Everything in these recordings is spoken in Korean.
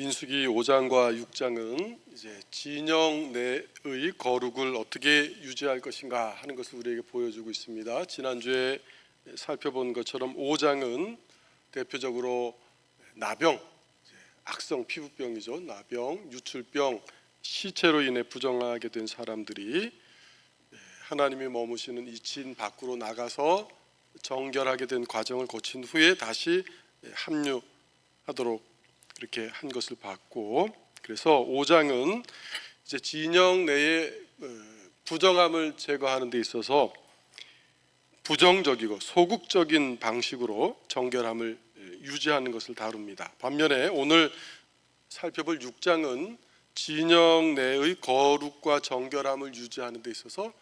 민수기 5장과 6장은 이제 진영 내의 거룩을 어떻게 유지할 것인가 하는 것을 우리에게 보여주고 있습니다. 지난주에 살펴본 것처럼 5장은 대표적으로 나병, 악성 피부병이죠. 나병, 유출병, 시체로 인해 부정하게 된 사람들이 하나님이 머무시는 이 진 밖으로 나가서 정결하게 된 과정을 거친 후에 다시 합류하도록 이렇게 한 것을 봤고, 그래서 5장은 이제 진영 내의 부정함을 제거하는 데 있어서 부정적이고 소극적인 방식으로 정결함을 유지하는 것을 다룹니다. 반면에 오늘 살펴볼 6장은 진영 내의 거룩과 정결함을 유지하는 데 있어서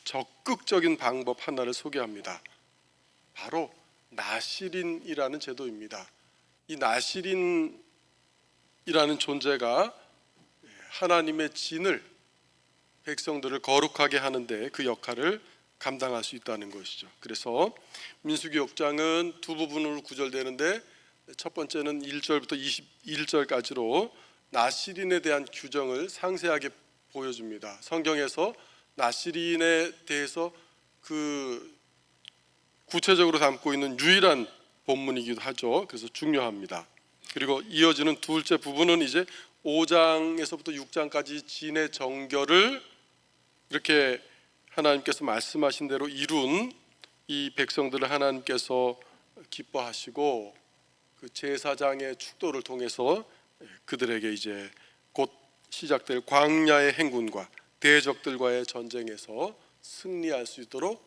적극적인 방법 하나를 소개합니다. 바로 나실인이라는 제도입니다. 이 나실인이라는 존재가 하나님의 진을, 백성들을 거룩하게 하는데 그 역할을 감당할 수 있다는 것이죠. 그래서 민수기 6장은 두 부분으로 구절되는데, 첫 번째는 1절부터 21절까지로 나실인에 대한 규정을 상세하게 보여줍니다. 성경에서 나실인에 대해서 구체적으로 담고 있는 유일한 본문이기도 하죠. 그래서 중요합니다. 그리고 이어지는 둘째 부분은 이제 5장에서부터 6장까지 진의 정결을 이렇게 하나님께서 말씀하신 대로 이룬 이 백성들을 하나님께서 기뻐하시고 그 제사장의 축도를 통해서 그들에게 이제 곧 시작될 광야의 행군과 대적들과의 전쟁에서 승리할 수 있도록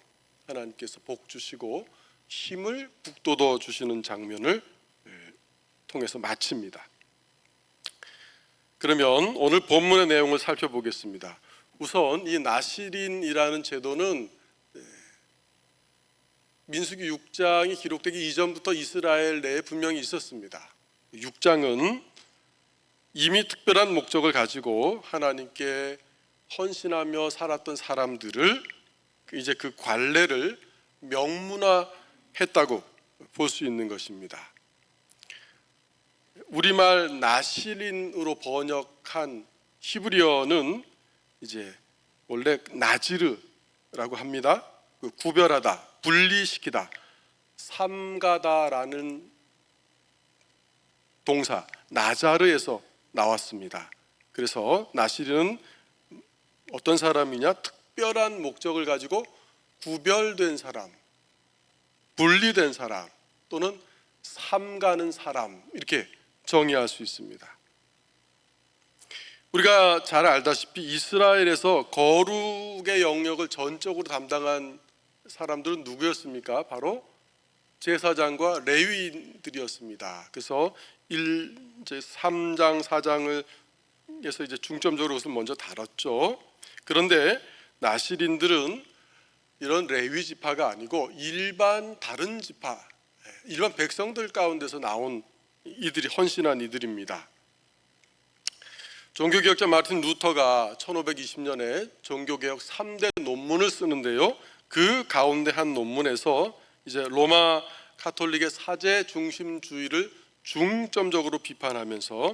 하나님께서 복 주시고 힘을 북돋워 주시는 장면을 통해서 마칩니다. 그러면 오늘 본문의 내용을 살펴보겠습니다. 우선 이 나실인이라는 제도는 민수기 6장이 기록되기 이전부터 이스라엘 내에 분명히 있었습니다. 6장은 이미 특별한 목적을 가지고 하나님께 헌신하며 살았던 사람들을 이제 그 관례를 명문화했다고 볼 수 있는 것입니다. 우리말 나실인으로 번역한 히브리어는 이제 원래 나지르라고 합니다. 구별하다, 분리시키다, 삼가다라는 동사 나자르에서 나왔습니다. 그래서 나실인은 어떤 사람이냐? 특별한 목적을 가지고 구별된 사람, 분리된 사람 또는 삼가는 사람, 이렇게 정의할 수 있습니다. 우리가 잘 알다시피 이스라엘에서 거룩의 영역을 전적으로 담당한 사람들은 누구였습니까? 바로 제사장과 레위인들이었습니다. 그래서 3장, 4장을 에서 이제 중점적으로 그것을 먼저 다뤘죠. 그런데 나실인들은 이런 레위 지파가 아니고 일반 다른 지파, 일반 백성들 가운데서 나온 이들이 헌신한 이들입니다. 종교개혁자 마틴 루터가 1520년에 종교개혁 3대 논문을 쓰는데요, 그 가운데 한 논문에서 이제 로마 가톨릭의 사제 중심주의를 중점적으로 비판하면서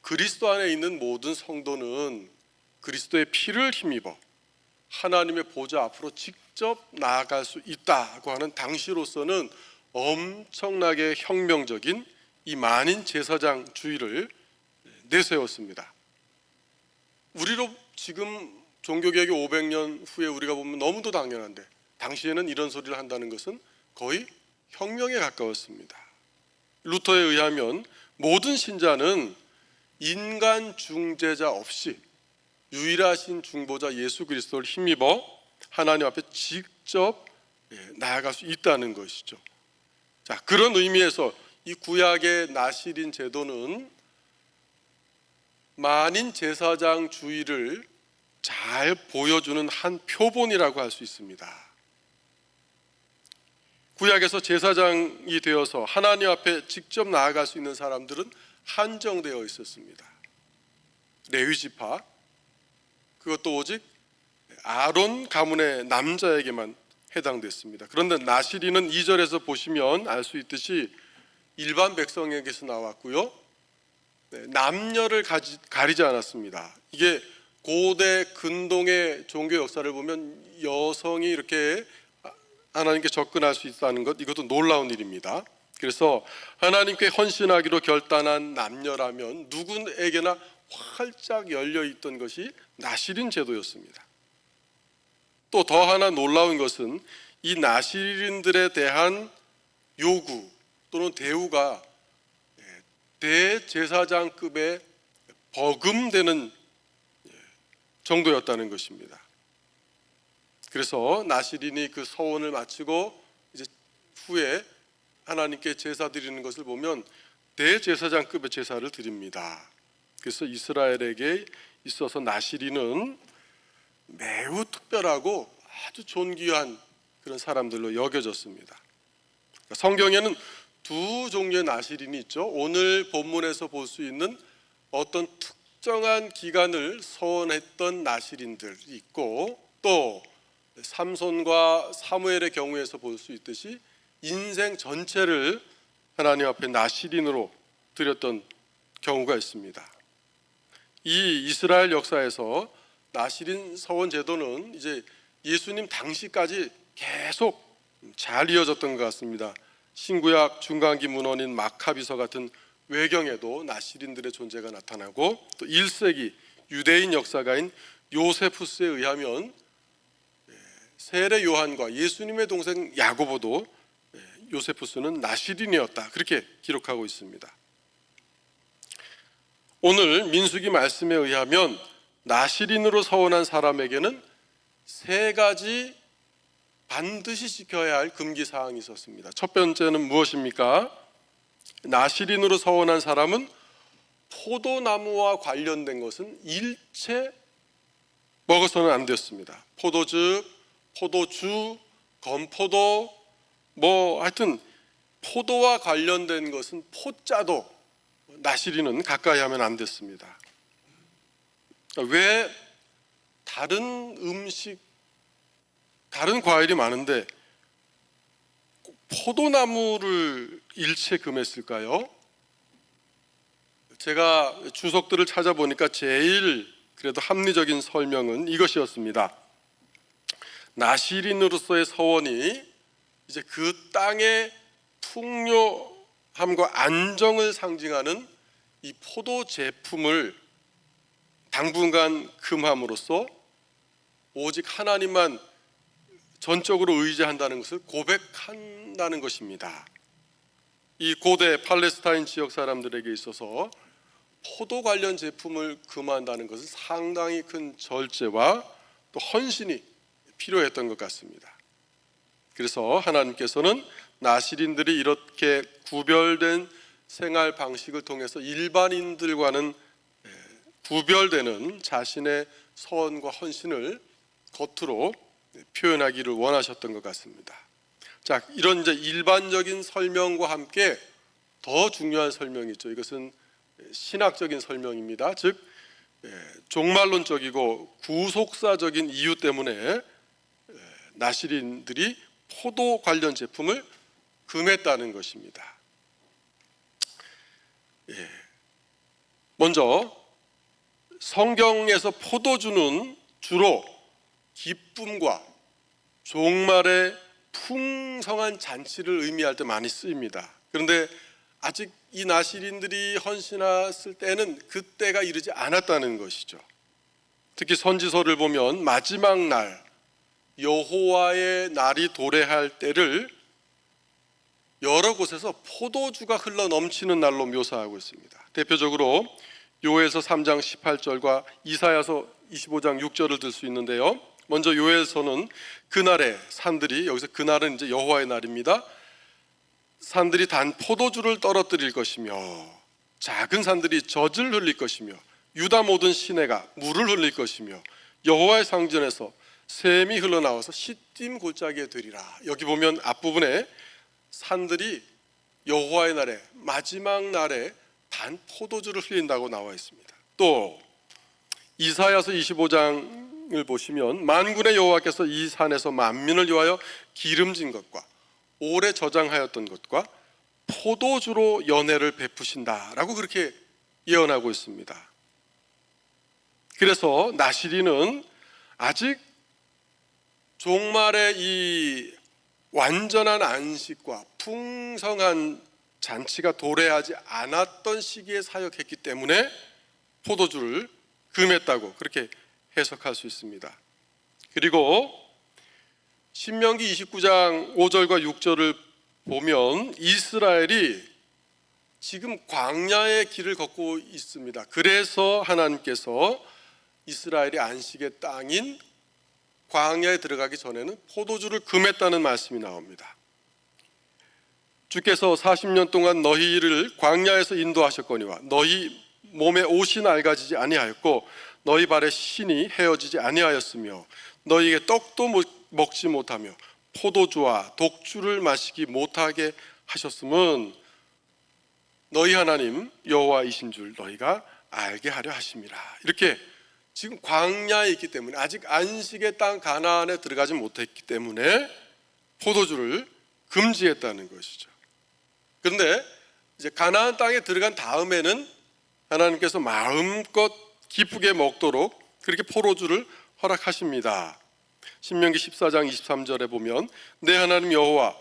그리스도 안에 있는 모든 성도는 그리스도의 피를 힘입어 하나님의 보좌 앞으로 직접 나아갈 수 있다고 하는 당시로서는 엄청나게 혁명적인 이 만인 제사장주의를 내세웠습니다. 우리로 지금 종교개혁이 500년 후에 우리가 보면 너무도 당연한데, 당시에는 이런 소리를 한다는 것은 거의 혁명에 가까웠습니다. 루터에 의하면 모든 신자는 인간 중재자 없이 유일하신 중보자 예수 그리스도를 힘입어 하나님 앞에 직접 나아갈 수 있다는 것이죠. 자, 그런 의미에서 이 구약의 나실인 제도는 만인 제사장주의를 잘 보여주는 한 표본이라고 할 수 있습니다. 구약에서 제사장이 되어서 하나님 앞에 직접 나아갈 수 있는 사람들은 한정되어 있었습니다. 레위 지파, 그것도 오직 아론 가문의 남자에게만 해당됐습니다. 그런데 나실인은 2절에서 보시면 알 수 있듯이 일반 백성에게서 나왔고요, 남녀를 가리지 않았습니다. 이게 고대 근동의 종교 역사를 보면 여성이 이렇게 하나님께 접근할 수 있다는 것, 이것도 놀라운 일입니다. 그래서 하나님께 헌신하기로 결단한 남녀라면 누구에게나 활짝 열려 있던 것이 나시린 제도였습니다. 또 더 하나 놀라운 것은 이 나시린들에 대한 요구 또는 대우가 대제사장급의 버금되는 정도였다는 것입니다. 그래서 나시린이 그 서원을 마치고 이제 후에 하나님께 제사 드리는 것을 보면 대제사장급의 제사를 드립니다. 그래서 이스라엘에게 있어서 나시린은 매우 특별하고 아주 존귀한 그런 사람들로 여겨졌습니다. 성경에는 두 종류의 나시린이 있죠. 오늘 본문에서 볼 수 있는 어떤 특정한 기간을 서원했던 나시린들이 있고, 또 삼손과 사무엘의 경우에서 볼 수 있듯이 인생 전체를 하나님 앞에 나시린으로 드렸던 경우가 있습니다. 이 이스라엘 역사에서 나시린 서원 제도는 이제 예수님 당시까지 계속 잘 이어졌던 것 같습니다. 신구약 중간기 문헌인 마카비서 같은 외경에도 나시린들의 존재가 나타나고, 또 1세기 유대인 역사가인 요세푸스에 의하면 세례 요한과 예수님의 동생 야고보도 요세푸스는 나시린이었다, 그렇게 기록하고 있습니다. 오늘 민수기 말씀에 의하면 나시린으로 서원한 사람에게는 세 가지 반드시 지켜야 할 금기 사항이 있었습니다. 첫 번째는 무엇입니까? 나시린으로 서원한 사람은 포도나무와 관련된 것은 일체 먹어서는 안 됐습니다. 포도즙, 포도주, 건포도, 하여튼 포도와 관련된 것은 포자도 나시린은 가까이 하면 안 됐습니다. 왜 다른 음식, 다른 과일이 많은데 포도나무를 일체 금했을까요? 제가 주석들을 찾아보니까 제일 그래도 합리적인 설명은 이것이었습니다. 나시린으로서의 서원이 이제 그 땅의 풍요함과 안정을 상징하는 이 포도 제품을 당분간 금함으로써 오직 하나님만 전적으로 의지한다는 것을 고백한다는 것입니다. 이 고대 팔레스타인 지역 사람들에게 있어서 포도 관련 제품을 금한다는 것은 상당히 큰 절제와 또 헌신이 필요했던 것 같습니다. 그래서 하나님께서는 나시린들이 이렇게 구별된 생활 방식을 통해서 일반인들과는 구별되는 자신의 서원과 헌신을 겉으로 표현하기를 원하셨던 것 같습니다. 자, 이런 이제 일반적인 설명과 함께 더 중요한 설명이 있죠. 이것은 신학적인 설명입니다. 즉 종말론적이고 구속사적인 이유 때문에 나시린들이 포도 관련 제품을 금했다는 것입니다. 먼저 성경에서 포도주는 주로 기쁨과 종말의 풍성한 잔치를 의미할 때 많이 쓰입니다. 그런데 아직 이 나시린들이 헌신했을 때는 그때가 이르지 않았다는 것이죠. 특히 선지서를 보면 마지막 날, 여호와의 날이 도래할 때를 여러 곳에서 포도주가 흘러 넘치는 날로 묘사하고 있습니다. 대표적으로 요엘서 3장 18절과 이사야서 25장 6절을 들 수 있는데요. 먼저 요엘서는 그날에 산들이, 여기서 그날은 이제 여호와의 날입니다. 산들이 단 포도주를 떨어뜨릴 것이며 작은 산들이 젖을 흘릴 것이며 유다 모든 시내가 물을 흘릴 것이며 여호와의 상전에서 샘이 흘러나와서 시딤 골짜기에 되리라. 여기 보면 앞부분에 산들이 여호와의 날에, 마지막 날에 단 포도주를 흘린다고 나와 있습니다. 또 이사야서 25장을 보시면 만군의 여호와께서 이 산에서 만민을 위하여 기름진 것과 오래 저장하였던 것과 포도주로 연회를 베푸신다라고 그렇게 예언하고 있습니다. 그래서 나시린은 아직 종말의 이 완전한 안식과 풍성한 잔치가 도래하지 않았던 시기에 사역했기 때문에 포도주를 금했다고 그렇게 해석할 수 있습니다. 그리고 신명기 29장 5절과 6절을 보면 이스라엘이 지금 광야의 길을 걷고 있습니다. 그래서 하나님께서 이스라엘이 안식의 땅인 광야에 들어가기 전에는 포도주를 금했다는 말씀이 나옵니다. 주께서 40년 동안 너희를 광야에서 인도하셨거니와 너희 몸에 옷이 낡아지지 아니하였고 너희 발에 신이 헤어지지 아니하였으며 너희에게 떡도 먹지 못하며 포도주와 독주를 마시기 못하게 하셨음은 너희 하나님 여호와이신 줄 너희가 알게 하려 하심이라. 이렇게 지금 광야에 있기 때문에 아직 안식의 땅 가나안에 들어가지 못했기 때문에 포도주를 금지했다는 것이죠. 그런데 이제 가나안 땅에 들어간 다음에는 하나님께서 마음껏 기쁘게 먹도록 그렇게 포도주를 허락하십니다. 신명기 14장 23절에 보면 내 하나님 여호와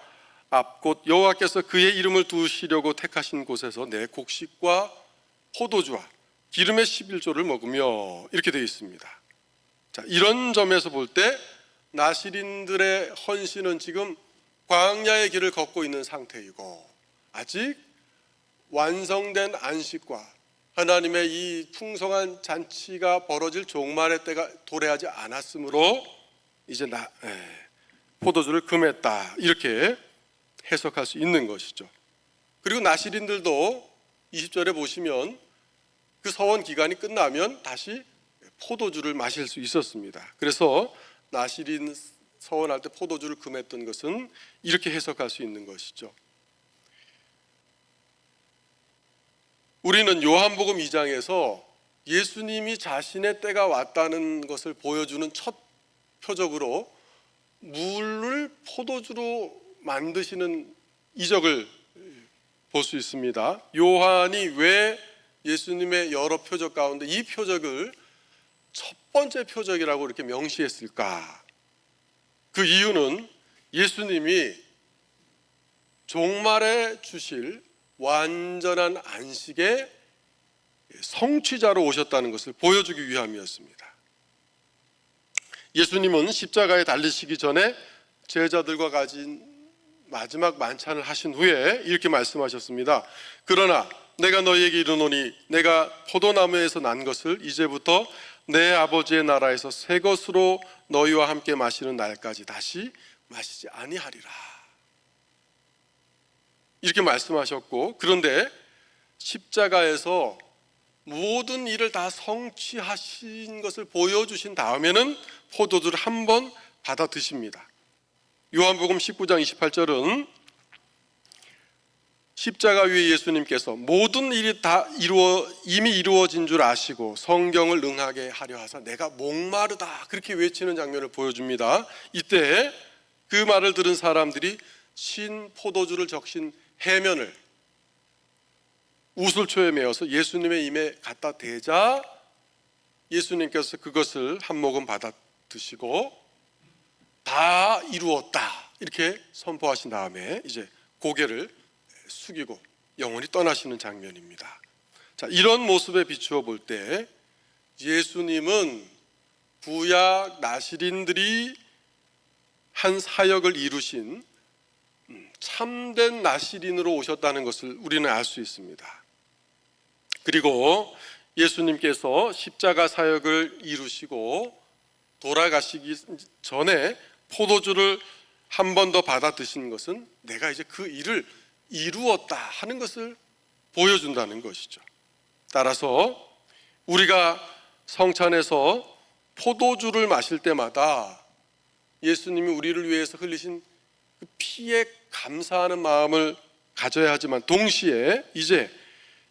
앞 곧 여호와께서 그의 이름을 두시려고 택하신 곳에서 내 곡식과 포도주와 기름의 11조를 먹으며 이렇게 되어 있습니다. 자, 이런 점에서 볼 때 나시린들의 헌신은 지금 광야의 길을 걷고 있는 상태이고 아직 완성된 안식과 하나님의 이 풍성한 잔치가 벌어질 종말의 때가 도래하지 않았으므로 이제 포도주를 금했다 이렇게 해석할 수 있는 것이죠. 그리고 나시린들도 20절에 보시면 그 서원 기간이 끝나면 다시 포도주를 마실 수 있었습니다. 그래서 나시린 서원할 때 포도주를 금했던 것은 이렇게 해석할 수 있는 것이죠. 우리는 요한복음 2장에서 예수님이 자신의 때가 왔다는 것을 보여주는 첫 표적으로 물을 포도주로 만드시는 이적을 볼 수 있습니다. 요한이 왜 예수님의 여러 표적 가운데 이 표적을 첫 번째 표적이라고 이렇게 명시했을까? 그 이유는 예수님이 종말에 주실 완전한 안식의 성취자로 오셨다는 것을 보여주기 위함이었습니다. 예수님은 십자가에 달리시기 전에 제자들과 가진 마지막 만찬을 하신 후에 이렇게 말씀하셨습니다. 그러나 내가 너희에게 이르노니 내가 포도나무에서 난 것을 이제부터 내 아버지의 나라에서 새 것으로 너희와 함께 마시는 날까지 다시 마시지 아니하리라. 이렇게 말씀하셨고, 그런데 십자가에서 모든 일을 다 성취하신 것을 보여주신 다음에는 포도주를 한 번 받아 드십니다. 요한복음 19장 28절은 십자가 위에 예수님께서 모든 일이 다 이미 이루어진 줄 아시고 성경을 응하게 하려 하사 내가 목마르다 그렇게 외치는 장면을 보여줍니다. 이때 그 말을 들은 사람들이 신 포도주를 적신 해면을 우슬초에 메어서 예수님의 임에 갖다 대자 예수님께서 그것을 한 모금 받아 드시고 다 이루었다 이렇게 선포하신 다음에 이제 고개를 숙이고 영원히 떠나시는 장면입니다. 자, 이런 모습에 비추어 볼 때 예수님은 구약 나시린들이 한 사역을 이루신 참된 나시린으로 오셨다는 것을 우리는 알 수 있습니다. 그리고 예수님께서 십자가 사역을 이루시고 돌아가시기 전에 포도주를 한 번 더 받아 드신 것은 내가 이제 그 일을 이루었다 하는 것을 보여준다는 것이죠. 따라서 우리가 성찬에서 포도주를 마실 때마다 예수님이 우리를 위해서 흘리신 그 피에 감사하는 마음을 가져야 하지만 동시에 이제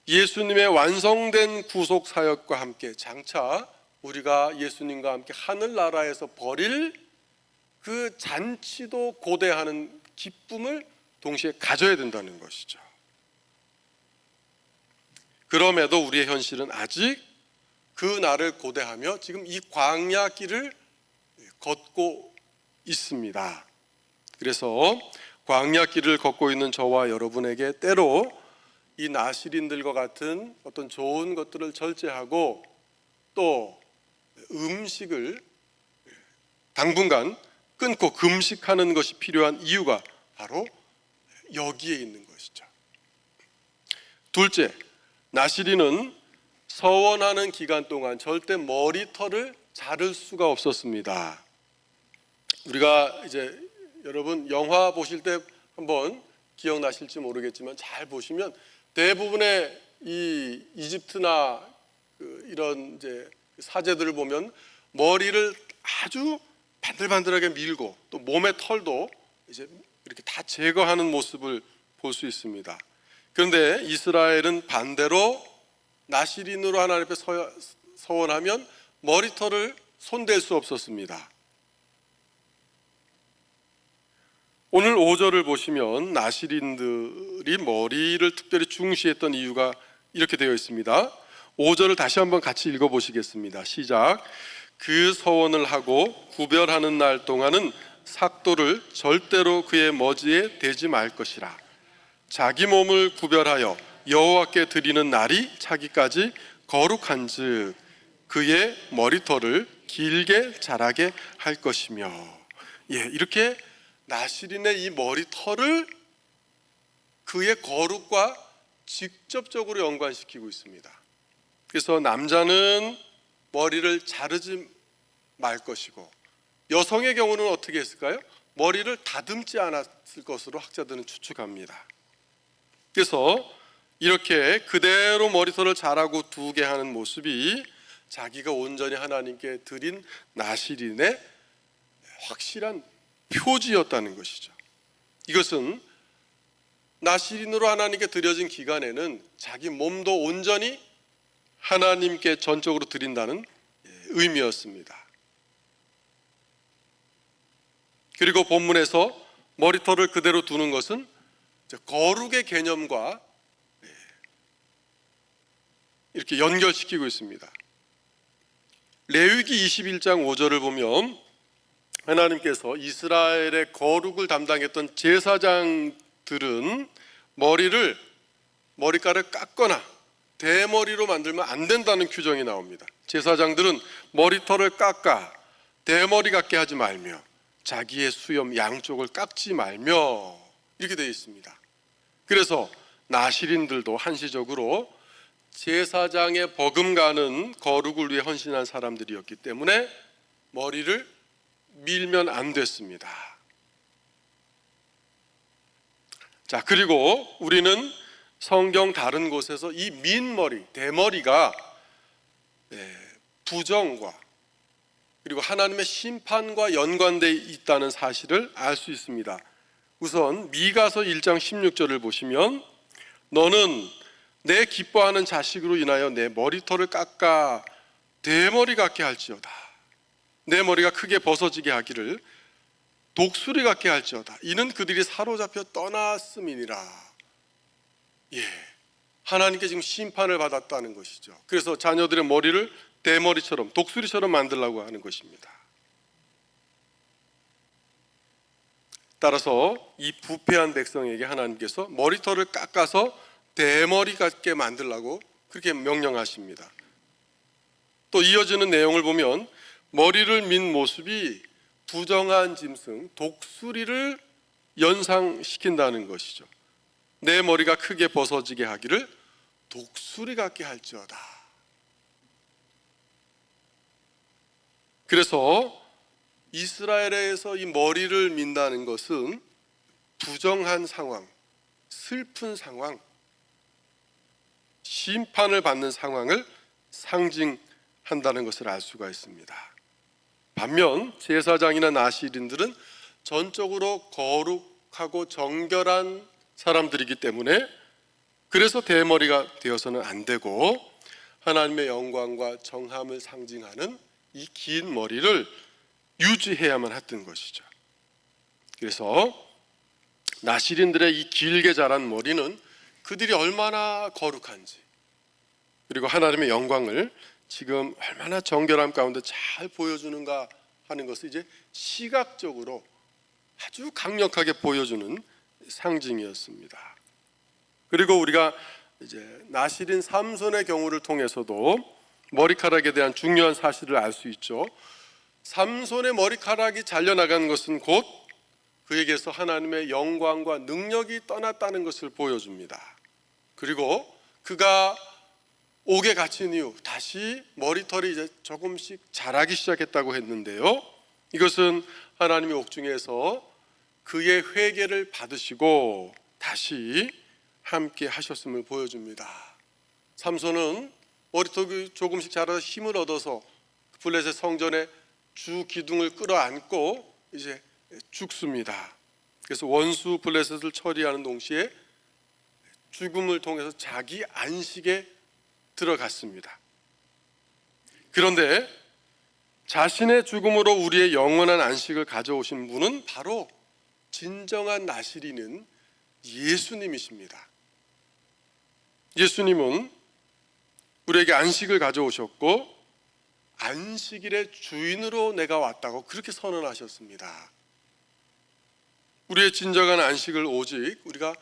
예수님의 완성된 구속 사역과 함께 장차 우리가 예수님과 함께 하늘나라에서 벌일 그 잔치도 고대하는 기쁨을 동시에 가져야 된다는 것이죠. 그럼에도 우리의 현실은 아직 그 날을 고대하며 지금 이 광야 길을 걷고 있습니다. 그래서 광야 길을 걷고 있는 저와 여러분에게 때로 이 나실인들과 같은 어떤 좋은 것들을 절제하고 또 음식을 당분간 끊고 금식하는 것이 필요한 이유가 바로 여기에 있는 것이죠. 둘째, 나실인은 서원하는 기간 동안 절대 머리털을 자를 수가 없었습니다. 우리가 이제 여러분 영화 보실 때 한번 기억나실지 모르겠지만 잘 보시면 대부분의 이 이집트나 이런 이제 사제들을 보면 머리를 아주 반들반들하게 밀고 또 몸의 털도 이제 이렇게 다 제거하는 모습을 볼 수 있습니다. 그런데 이스라엘은 반대로 나실인으로 하나님 앞에 서원하면 머리털을 손댈 수 없었습니다. 오늘 5절을 보시면 나실인들이 머리를 특별히 중시했던 이유가 이렇게 되어 있습니다. 5절을 다시 한번 같이 읽어보시겠습니다. 시작. 그 서원을 하고 구별하는 날 동안은 삭도를 절대로 그의 머지에 대지 말 것이라. 자기 몸을 구별하여 여호와께 드리는 날이 차기까지 거룩한즉 그의 머리털을 길게 자라게 할 것이며. 이렇게 나실인의 이 머리털을 그의 거룩과 직접적으로 연관시키고 있습니다. 그래서 남자는 머리를 자르지 말 것이고 여성의 경우는 어떻게 했을까요? 머리를 다듬지 않았을 것으로 학자들은 추측합니다. 그래서 이렇게 그대로 머리털을 자라고 두게 하는 모습이 자기가 온전히 하나님께 드린 나실인의 확실한 표지였다는 것이죠. 이것은 나실인으로 하나님께 드려진 기간에는 자기 몸도 온전히 하나님께 전적으로 드린다는 의미였습니다. 그리고 본문에서 머리털을 그대로 두는 것은 거룩의 개념과 이렇게 연결시키고 있습니다. 레위기 21장 5절을 보면 하나님께서 이스라엘의 거룩을 담당했던 제사장들은 머리카락을 깎거나 대머리로 만들면 안 된다는 규정이 나옵니다. 제사장들은 머리털을 깎아 대머리 같게 하지 말며 자기의 수염 양쪽을 깎지 말며 이렇게 되어 있습니다. 그래서 나실인들도 한시적으로 제사장의 버금가는 거룩을 위해 헌신한 사람들이었기 때문에 머리를 밀면 안 됐습니다. 자, 그리고 우리는 성경 다른 곳에서 이 민머리, 대머리가 부정과 그리고 하나님의 심판과 연관되어 있다는 사실을 알 수 있습니다. 우선 미가서 1장 16절을 보시면 너는 내 기뻐하는 자식으로 인하여 내 머리털을 깎아 대머리 같게 할지어다. 내 머리가 크게 벗어지게 하기를 독수리 같게 할지어다. 이는 그들이 사로잡혀 떠났음이니라. 하나님께 지금 심판을 받았다는 것이죠. 그래서 자녀들의 머리를 대머리처럼 독수리처럼 만들려고 하는 것입니다. 따라서 이 부패한 백성에게 하나님께서 머리털을 깎아서 대머리 같게 만들라고 그렇게 명령하십니다. 또 이어지는 내용을 보면 머리를 민 모습이 부정한 짐승 독수리를 연상시킨다는 것이죠. 내 머리가 크게 벗어지게 하기를 독수리 같게 할지어다. 그래서 이스라엘에서 이 머리를 민다는 것은 부정한 상황, 슬픈 상황, 심판을 받는 상황을 상징한다는 것을 알 수가 있습니다. 반면 제사장이나 나실인들은 전적으로 거룩하고 정결한 사람들이기 때문에 그래서 대머리가 되어서는 안 되고 하나님의 영광과 정함을 상징하는 이 긴 머리를 유지해야만 했던 것이죠. 그래서 나실인들의 이 길게 자란 머리는 그들이 얼마나 거룩한지 그리고 하나님의 영광을 지금 얼마나 정결함 가운데 잘 보여주는가 하는 것을 이제 시각적으로 아주 강력하게 보여주는 상징이었습니다. 그리고 우리가 이제 나실인 삼손의 경우를 통해서도 머리카락에 대한 중요한 사실을 알 수 있죠. 삼손의 머리카락이 잘려나간 것은 곧 그에게서 하나님의 영광과 능력이 떠났다는 것을 보여줍니다. 그리고 그가 옥에 갇힌 이후 다시 머리털이 이제 조금씩 자라기 시작했다고 했는데요, 이것은 하나님의 옥중에서 그의 회개를 받으시고 다시 함께 하셨음을 보여줍니다. 삼손은 머리털이 조금씩 자라서 힘을 얻어서 블레셋 성전의 주 기둥을 끌어안고 이제 죽습니다. 그래서 원수 블레셋을 처리하는 동시에 죽음을 통해서 자기 안식에 들어갔습니다. 그런데 자신의 죽음으로 우리의 영원한 안식을 가져오신 분은 바로 진정한 나실인은 예수님이십니다. 예수님은 우리에게 안식을 가져오셨고 안식일의 주인으로 내가 왔다고 그렇게 선언하셨습니다. 우리의 진정한 안식을 오직 우리가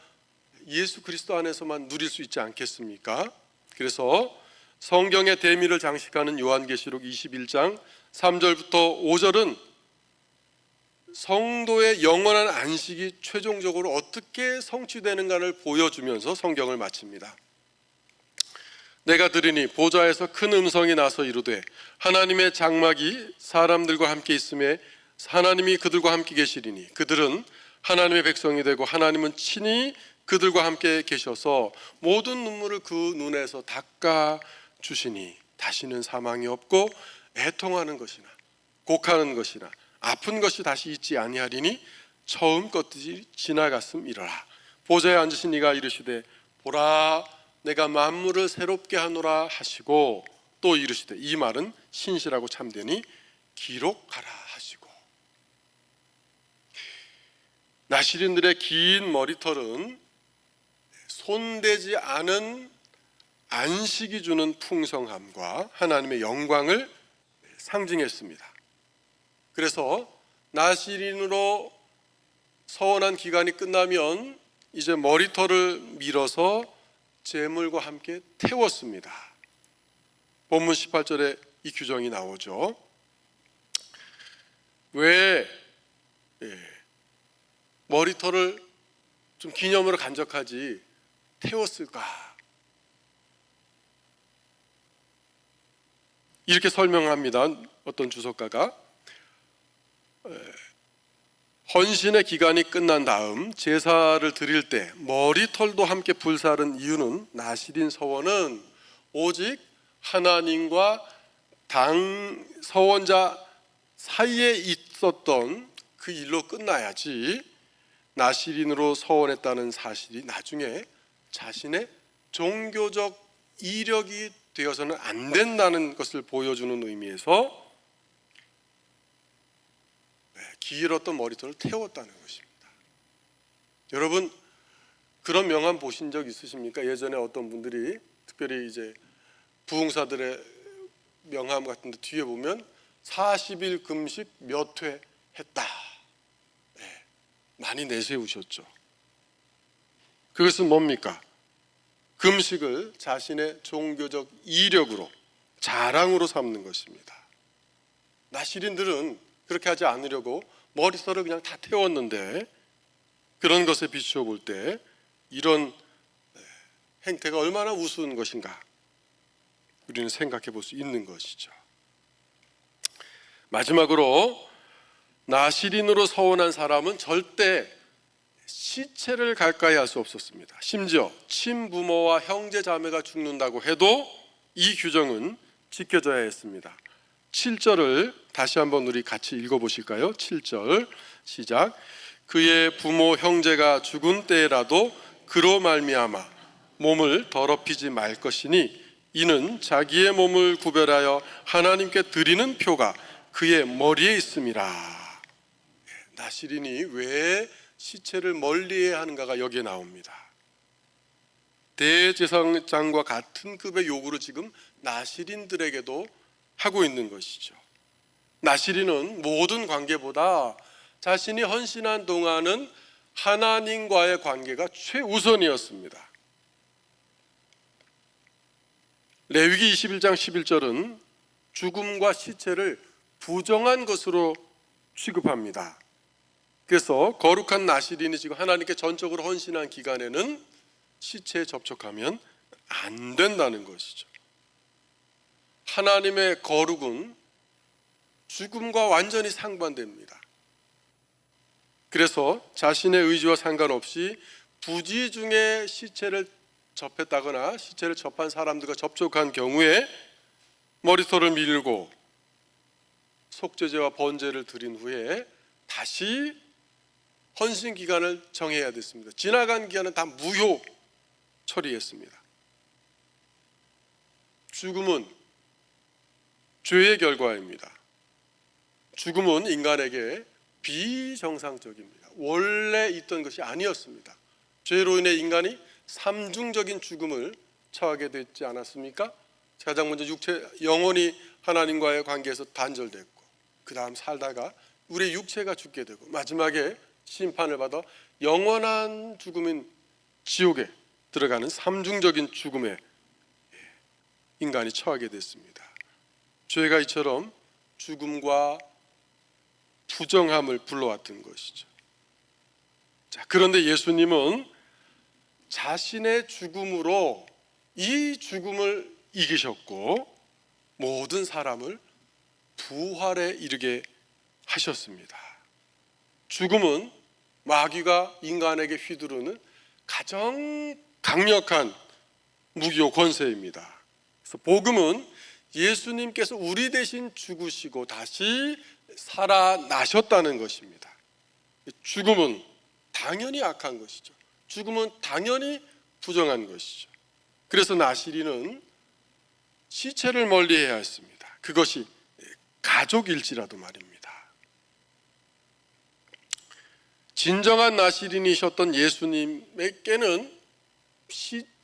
예수 그리스도 안에서만 누릴 수 있지 않겠습니까? 그래서 성경의 대미를 장식하는 요한계시록 21장 3절부터 5절은 성도의 영원한 안식이 최종적으로 어떻게 성취되는가를 보여주면서 성경을 마칩니다. 내가 들으니 보좌에서 큰 음성이 나서 이르되 하나님의 장막이 사람들과 함께 있음에 하나님이 그들과 함께 계시리니 그들은 하나님의 백성이 되고 하나님은 친히 그들과 함께 계셔서 모든 눈물을 그 눈에서 닦아 주시니 다시는 사망이 없고 애통하는 것이나 곡하는 것이나 아픈 것이 다시 있지 아니하리니 처음 것들이 지나갔음이러라. 보좌에 앉으신 이가 이르시되 보라 내가 만물을 새롭게 하노라 하시고 또 이르시되 이 말은 신실하고 참되니 기록하라 하시고. 나실인들의 긴 머리털은 손대지 않은 안식이 주는 풍성함과 하나님의 영광을 상징했습니다. 그래서 나실인으로 서원한 기간이 끝나면 이제 머리털을 밀어서 제물과 함께 태웠습니다. 본문 18절에 이 규정이 나오죠. 왜 머리털을 좀 기념으로 간직하지 태웠을까? 이렇게 설명합니다. 어떤 주석가가 헌신의 기간이 끝난 다음 제사를 드릴 때 머리털도 함께 불사른 이유는 나실인 서원은 오직 하나님과 당 서원자 사이에 있었던 그 일로 끝나야지 나실인으로 서원했다는 사실이 나중에 자신의 종교적 이력이 되어서는 안 된다는 것을 보여주는 의미에서 길었던 머리털을 태웠다는 것입니다. 여러분 그런 명함 보신 적 있으십니까? 예전에 어떤 분들이 특별히 이제 부흥사들의 명함 같은 데 뒤에 보면 40일 금식 몇 회 했다. 많이 내세우셨죠. 그것은 뭡니까? 금식을 자신의 종교적 이력으로 자랑으로 삼는 것입니다. 나실인들은 그렇게 하지 않으려고 머리털을 그냥 다 태웠는데 그런 것에 비추어 볼 때 이런 행태가 얼마나 우스운 것인가 우리는 생각해 볼 수 있는 것이죠. 마지막으로 나실인으로 서원한 사람은 절대 시체를 가까이 할 수 없었습니다. 심지어 친부모와 형제 자매가 죽는다고 해도 이 규정은 지켜져야 했습니다. 7절을 다시 한번 우리 같이 읽어보실까요? 7절 시작. 그의 부모 형제가 죽은 때라도 그로 말미암아 몸을 더럽히지 말 것이니 이는 자기의 몸을 구별하여 하나님께 드리는 표가 그의 머리에 있음이라. 나실인이 왜 시체를 멀리해야 하는가가 여기에 나옵니다. 대제사장과 같은 급의 요구를 지금 나시린들에게도 하고 있는 것이죠. 나시린은 모든 관계보다 자신이 헌신한 동안은 하나님과의 관계가 최우선이었습니다. 레위기 21장 11절은 죽음과 시체를 부정한 것으로 취급합니다. 그래서 거룩한 나시린이 지금 하나님께 전적으로 헌신한 기간에는 시체에 접촉하면 안 된다는 것이죠. 하나님의 거룩은 죽음과 완전히 상반됩니다. 그래서 자신의 의지와 상관없이 부지 중에 시체를 접했다거나 시체를 접한 사람들과 접촉한 경우에 머리털을 밀고 속죄제와 번제를 드린 후에 다시 헌신 기간을 정해야 됐습니다. 지나간 기간은 다 무효 처리했습니다. 죽음은 죄의 결과입니다. 죽음은 인간에게 비정상적입니다. 원래 있던 것이 아니었습니다. 죄로 인해 인간이 삼중적인 죽음을 처하게 됐지 않았습니까? 가장 먼저 영혼이 하나님과의 관계에서 단절됐고, 그 다음 살다가 우리의 육체가 죽게 되고, 마지막에 심판을 받아 영원한 죽음인 지옥에 들어가는 삼중적인 죽음에 인간이 처하게 됐습니다. 죄가 이처럼 죽음과 부정함을 불러왔던 것이죠. 자, 그런데 예수님은 자신의 죽음으로 이 죽음을 이기셨고 모든 사람을 부활에 이르게 하셨습니다. 죽음은 마귀가 인간에게 휘두르는 가장 강력한 무기요 권세입니다. 그래서 복음은 예수님께서 우리 대신 죽으시고 다시 살아나셨다는 것입니다. 죽음은 당연히 악한 것이죠. 죽음은 당연히 부정한 것이죠. 그래서 나시린은 시체를 멀리해야 했습니다. 그것이 가족일지라도 말입니다. 진정한 나시린이셨던 예수님에게는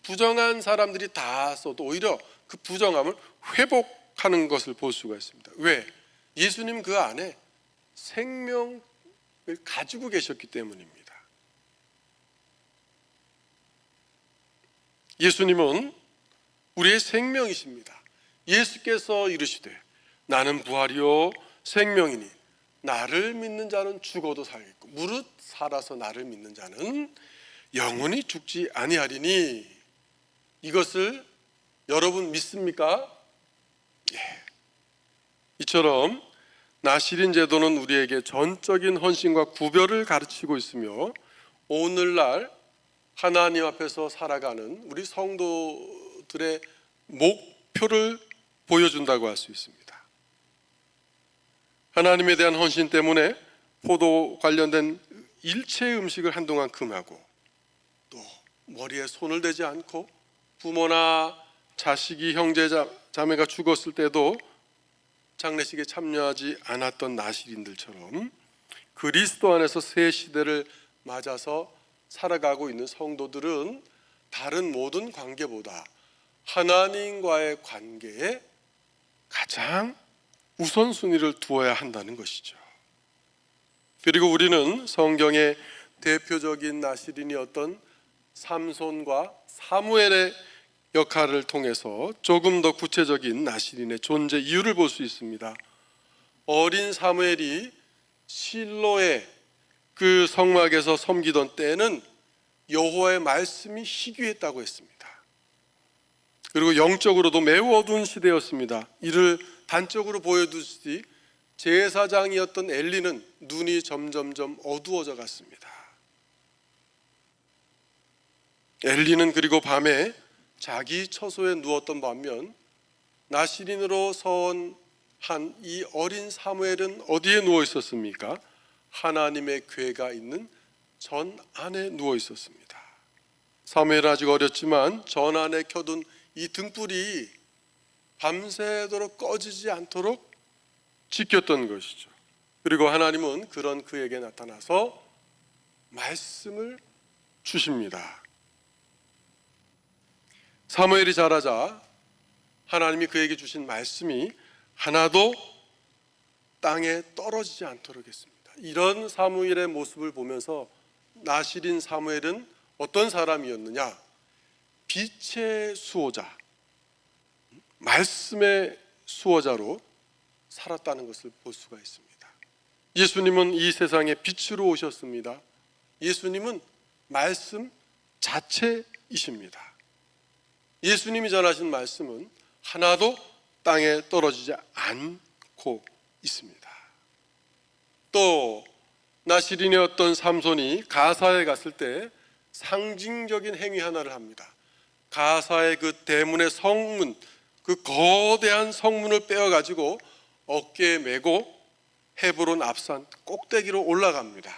부정한 사람들이 다 써도 오히려 그 부정함을 회복하는 것을 볼 수가 있습니다. 왜? 예수님 그 안에 생명을 가지고 계셨기 때문입니다. 예수님은 우리의 생명이십니다. 예수께서 이르시되 나는 부활이요 생명이니 나를 믿는 자는 죽어도 살겠고 무릇 살아서 나를 믿는 자는 영원히 죽지 아니하리니. 이것을 여러분 믿습니까? 예. 이처럼 나시린 제도는 우리에게 전적인 헌신과 구별을 가르치고 있으며 오늘날 하나님 앞에서 살아가는 우리 성도들의 목표를 보여준다고 할 수 있습니다. 하나님에 대한 헌신 때문에 포도 관련된 일체 음식을 한동안 금하고 또 머리에 손을 대지 않고 부모나 자식이 형제 자매가 죽었을 때도 장례식에 참여하지 않았던 나시린들처럼 그리스도 안에서 새 시대를 맞아서 살아가고 있는 성도들은 다른 모든 관계보다 하나님과의 관계에 가장 우선순위를 두어야 한다는 것이죠. 그리고 우리는 성경의 대표적인 나시린이었던 삼손과 사무엘의 역할을 통해서 조금 더 구체적인 나시린의 존재 이유를 볼 수 있습니다. 어린 사무엘이 실로의 그 성막에서 섬기던 때는 여호와의 말씀이 희귀했다고 했습니다. 그리고 영적으로도 매우 어두운 시대였습니다. 이를 단적으로 보여두듯이 제사장이었던 엘리는 눈이 점점점 어두워져 갔습니다. 엘리는 그리고 밤에 자기 처소에 누웠던 반면 나시린으로 서원한 이 어린 사무엘은 어디에 누워 있었습니까? 하나님의 궤가 있는 전 안에 누워 있었습니다. 사무엘은 아직 어렸지만 전 안에 켜둔 이 등불이 밤새도록 꺼지지 않도록 지켰던 것이죠. 그리고 하나님은 그런 그에게 나타나서 말씀을 주십니다. 사무엘이 자라자 하나님이 그에게 주신 말씀이 하나도 땅에 떨어지지 않도록 했습니다. 이런 사무엘의 모습을 보면서 나실인 사무엘은 어떤 사람이었느냐? 빛의 수호자, 말씀의 수호자로 살았다는 것을 볼 수가 있습니다. 예수님은 이 세상에 빛으로 오셨습니다. 예수님은 말씀 자체이십니다. 예수님이 전하신 말씀은 하나도 땅에 떨어지지 않고 있습니다. 또 나시린의 어떤 삼손이 가사에 갔을 때 상징적인 행위 하나를 합니다. 가사의 그 대문의 성문, 그 거대한 성문을 빼어가지고 어깨에 메고 헤브론 앞산 꼭대기로 올라갑니다.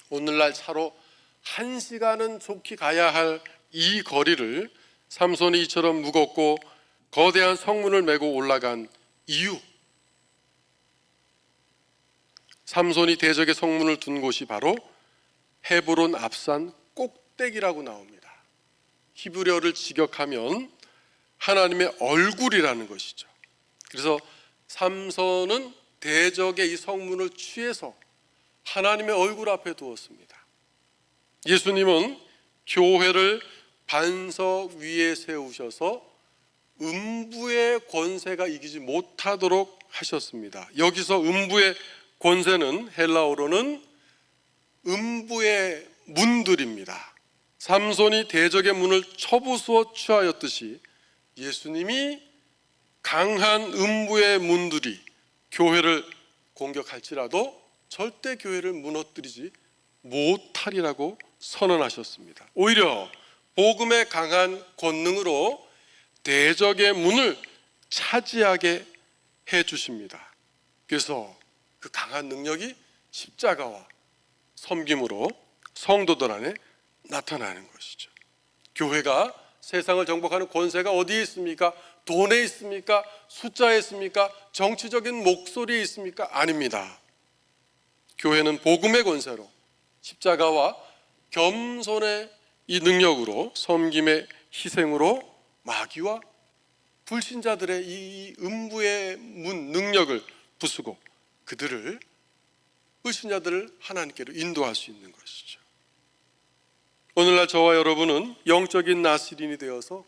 오늘날 차로 1시간은 좋게 가야 할 이 거리를 삼손이 이처럼 무겁고 거대한 성문을 메고 올라간 이유, 삼손이 대적의 성문을 둔 곳이 바로 헤브론 앞산 꼭대기라고 나옵니다. 히브리어를 직역하면 하나님의 얼굴이라는 것이죠. 그래서 삼손은 대적의 이 성문을 취해서 하나님의 얼굴 앞에 두었습니다. 예수님은 교회를 반석 위에 세우셔서 음부의 권세가 이기지 못하도록 하셨습니다. 여기서 음부의 권세는 헬라어로는 음부의 문들입니다. 삼손이 대적의 문을 쳐부수어 취하였듯이 예수님이 강한 음부의 문들이 교회를 공격할지라도 절대 교회를 무너뜨리지 못하리라고 선언하셨습니다. 오히려 복음의 강한 권능으로 대적의 문을 차지하게 해주십니다. 그래서 그 강한 능력이 십자가와 섬김으로 성도들 안에 나타나는 것이죠. 교회가 세상을 정복하는 권세가 어디에 있습니까? 돈에 있습니까? 숫자에 있습니까? 정치적인 목소리에 있습니까? 아닙니다. 교회는 복음의 권세로 십자가와 겸손의 이 능력으로 섬김의 희생으로 마귀와 불신자들의 이 음부의 문 능력을 부수고 그들을 불신자들을 하나님께로 인도할 수 있는 것이죠. 오늘날 저와 여러분은 영적인 나시린이 되어서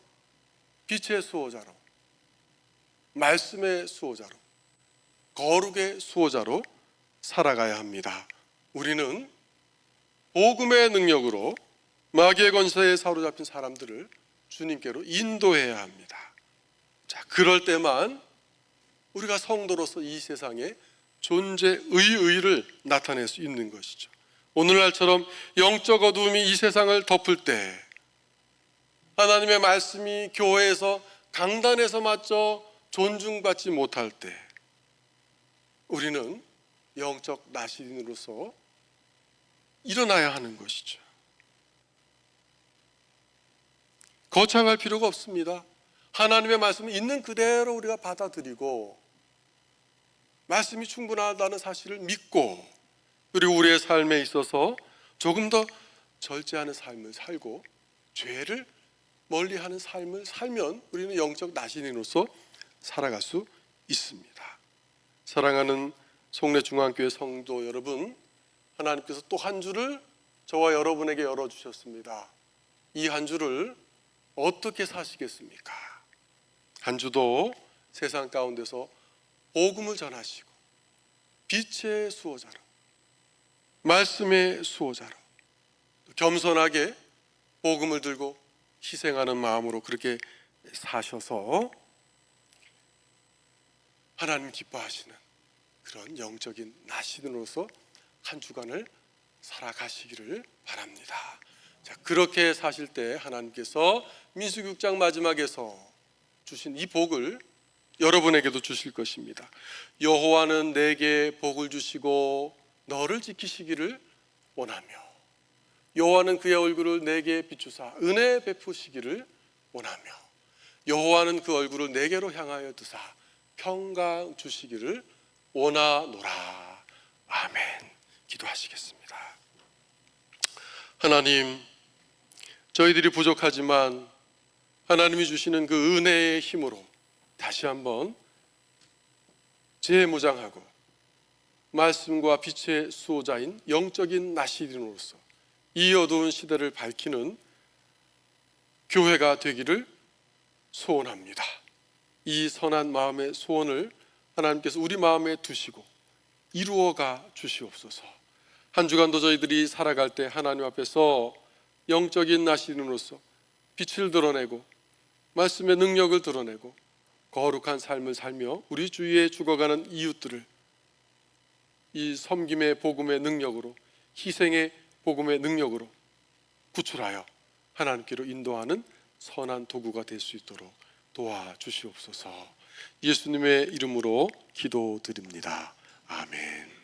빛의 수호자로, 말씀의 수호자로, 거룩의 수호자로 살아가야 합니다. 우리는 복음의 능력으로 마귀의 권세에 사로잡힌 사람들을 주님께로 인도해야 합니다. 자, 그럴 때만 우리가 성도로서 이 세상에 존재의 의의를 나타낼 수 있는 것이죠. 오늘날처럼 영적 어두움이 이 세상을 덮을 때, 하나님의 말씀이 교회에서 강단에서 마저 존중받지 못할 때, 우리는 영적 나시린으로서 일어나야 하는 것이죠. 거창할 필요가 없습니다. 하나님의 말씀은 있는 그대로 우리가 받아들이고 말씀이 충분하다는 사실을 믿고, 그리고 우리의 삶에 있어서 조금 더 절제하는 삶을 살고 죄를 멀리하는 삶을 살면 우리는 영적 나시린으로서 살아갈 수 있습니다. 사랑하는 송내중앙교회 성도 여러분, 하나님께서 또 한 주를 저와 여러분에게 열어주셨습니다. 이 한 주를 어떻게 사시겠습니까? 한 주도 세상 가운데서 복음을 전하시고 빛의 수호자로, 말씀의 수호자로 겸손하게 복음을 들고 희생하는 마음으로 그렇게 사셔서 하나님 기뻐하시는 그런 영적인 나시린으로서 한 주간을 살아가시기를 바랍니다. 자, 그렇게 사실 때 하나님께서 민수기 6장 마지막에서 주신 이 복을 여러분에게도 주실 것입니다. 여호와는 내게 복을 주시고 너를 지키시기를 원하며, 여호와는 그의 얼굴을 내게 비추사 은혜 베푸시기를 원하며, 여호와는 그 얼굴을 내게로 향하여 드사 평강 주시기를 원하노라. 아멘. 기도하시겠습니다. 하나님, 저희들이 부족하지만 하나님이 주시는 그 은혜의 힘으로 다시 한번 재무장하고 말씀과 빛의 수호자인 영적인 나시린으로서 이 어두운 시대를 밝히는 교회가 되기를 소원합니다. 이 선한 마음의 소원을 하나님께서 우리 마음에 두시고 이루어가 주시옵소서. 한 주간도 저희들이 살아갈 때 하나님 앞에서 영적인 나시린으로서 빛을 드러내고 말씀의 능력을 드러내고 거룩한 삶을 살며 우리 주위에 죽어가는 이웃들을 이 섬김의 복음의 능력으로, 희생의 복음의 능력으로 구출하여 하나님께로 인도하는 선한 도구가 될 수 있도록 도와주시옵소서. 예수님의 이름으로 기도드립니다. 아멘.